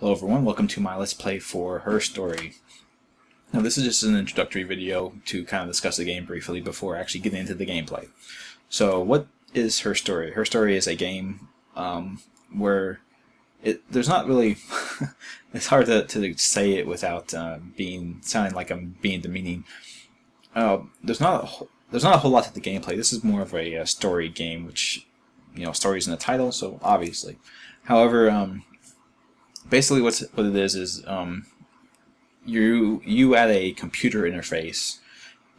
Hello everyone, welcome to my Let's Play for Her Story. Now this is just an introductory video to kind of discuss the game briefly before actually getting into the gameplay. So what is Her Story? Her Story is a game where there's not really, it's hard to say it without sounding like I'm being demeaning. There's not a whole lot to the gameplay. This is more of a story game, which, you know, story's in the title, so obviously. However, basically what it is you at a computer interface,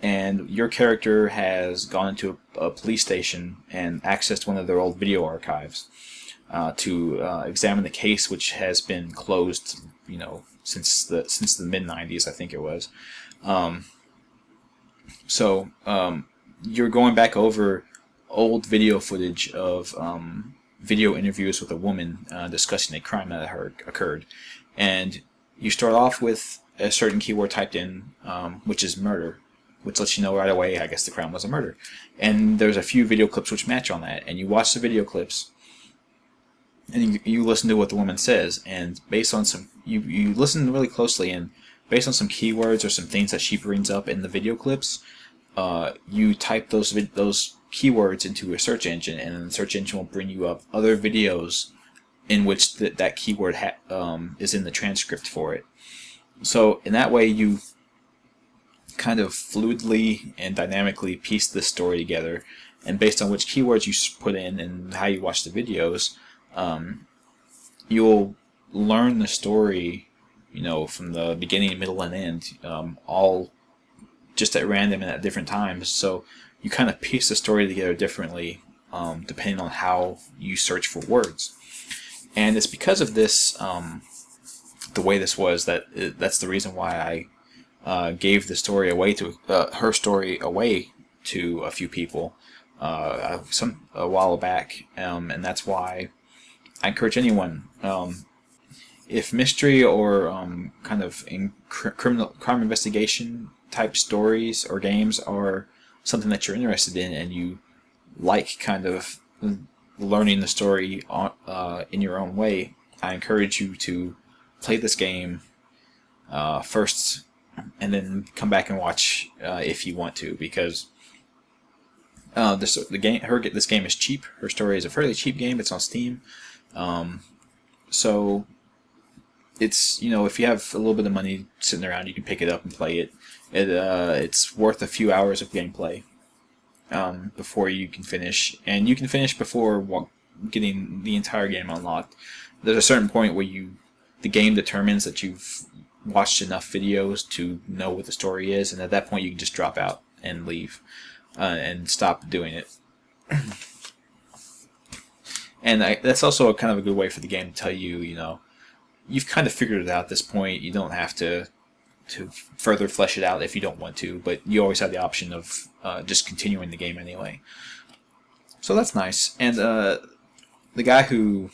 and your character has gone into a police station and accessed one of their old video archives to examine the case, which has been closed, you know, since the mid-90s, I think it was. You're going back over old video footage of video interviews with a woman discussing a crime that occurred, and you start off with a certain keyword typed in, which is murder, which lets you know right away, I guess, the crime was a murder. And there's a few video clips which match on that, and you watch the video clips and you listen to what the woman says, and based on some you listen really closely, and based on some keywords or some things that she brings up in the video clips, you type those keywords into a search engine, and then the search engine will bring you up other videos in which that keyword is in the transcript for it. So in that way you kind of fluidly and dynamically piece this story together, and based on which keywords you put in and how you watch the videos, you'll learn the story, you know, from the beginning, middle, and end, all just at random and at different times. So you kind of piece the story together differently depending on how you search for words. And it's because of this, the way this was, that's the reason why I gave the story away to Her Story away to a few people a while back, and that's why I encourage anyone, if mystery or kind of crime investigation type stories or games are something that you're interested in, and you like kind of learning the story in your own way, I encourage you to play this game first, and then come back and watch if you want to, because this game is cheap. Her Story is a fairly cheap game. It's on Steam, so it's, you know, if you have a little bit of money sitting around, you can pick it up and play it. It's worth a few hours of gameplay before you can finish, and you can finish before getting the entire game unlocked. There's a certain point where the game determines that you've watched enough videos to know what the story is, and at that point you can just drop out and leave and stop doing it. And that's also kind of a good way for the game to tell you, you know, you've kind of figured it out at this point. You don't have to further flesh it out if you don't want to, but you always have the option of just continuing the game anyway. So that's nice. And the guy who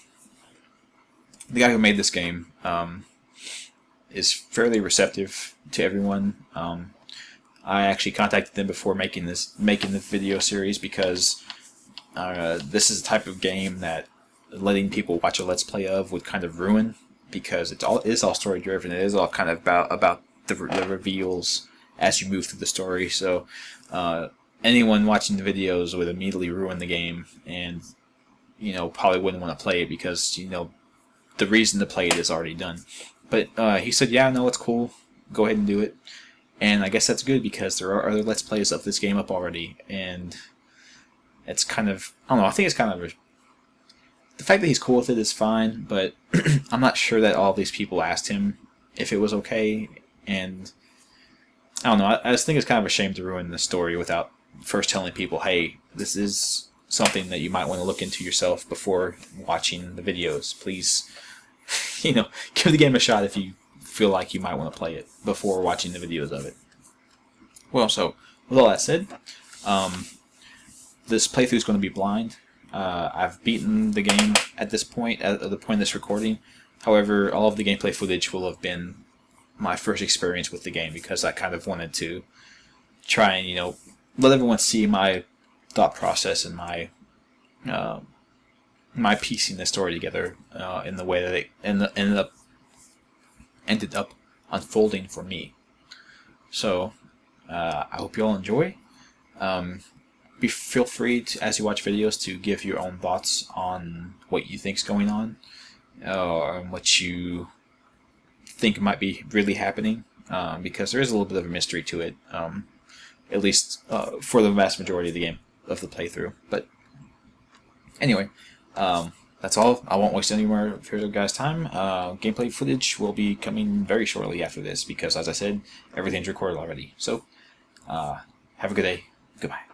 made this game is fairly receptive to everyone. I actually contacted them before making the video series, because this is a type of game that letting people watch a Let's Play of would kind of ruin, because it is all story driven. It is all kind of about the reveals as you move through the story. So anyone watching the videos would immediately ruin the game, and, you know, probably wouldn't want to play it, because, you know, the reason to play it is already done. But he said, yeah, no, it's cool, go ahead and do it. And I guess that's good, because there are other Let's Plays of this game up already, and it's kind of, I don't know, I think it's kind of the fact that he's cool with it is fine, but I'm not sure that all these people asked him if it was okay, and I don't know, I just think it's kind of a shame to ruin the story without first telling people, hey, this is something that you might want to look into yourself before watching the videos. Please, you know, give the game a shot if you feel like you might want to play it before watching the videos of it. Well, so with all that said, this playthrough is going to be blind. I've beaten the game at this point, at the point of this recording. However, all of the gameplay footage will have been my first experience with the game, because I kind of wanted to try and, you know, let everyone see my thought process and my my piecing the story together in the way that it ended up ended up unfolding for me. So I hope you all enjoy. Feel free to, as you watch videos, to give your own thoughts on what you think's going on, or what you think might be really happening, because there is a little bit of a mystery to it, at least for the vast majority of the game, of the playthrough. But anyway, that's all. I won't waste any more of your guys' time. Gameplay footage will be coming very shortly after this, because, as I said, everything's recorded already. So, have a good day. Goodbye.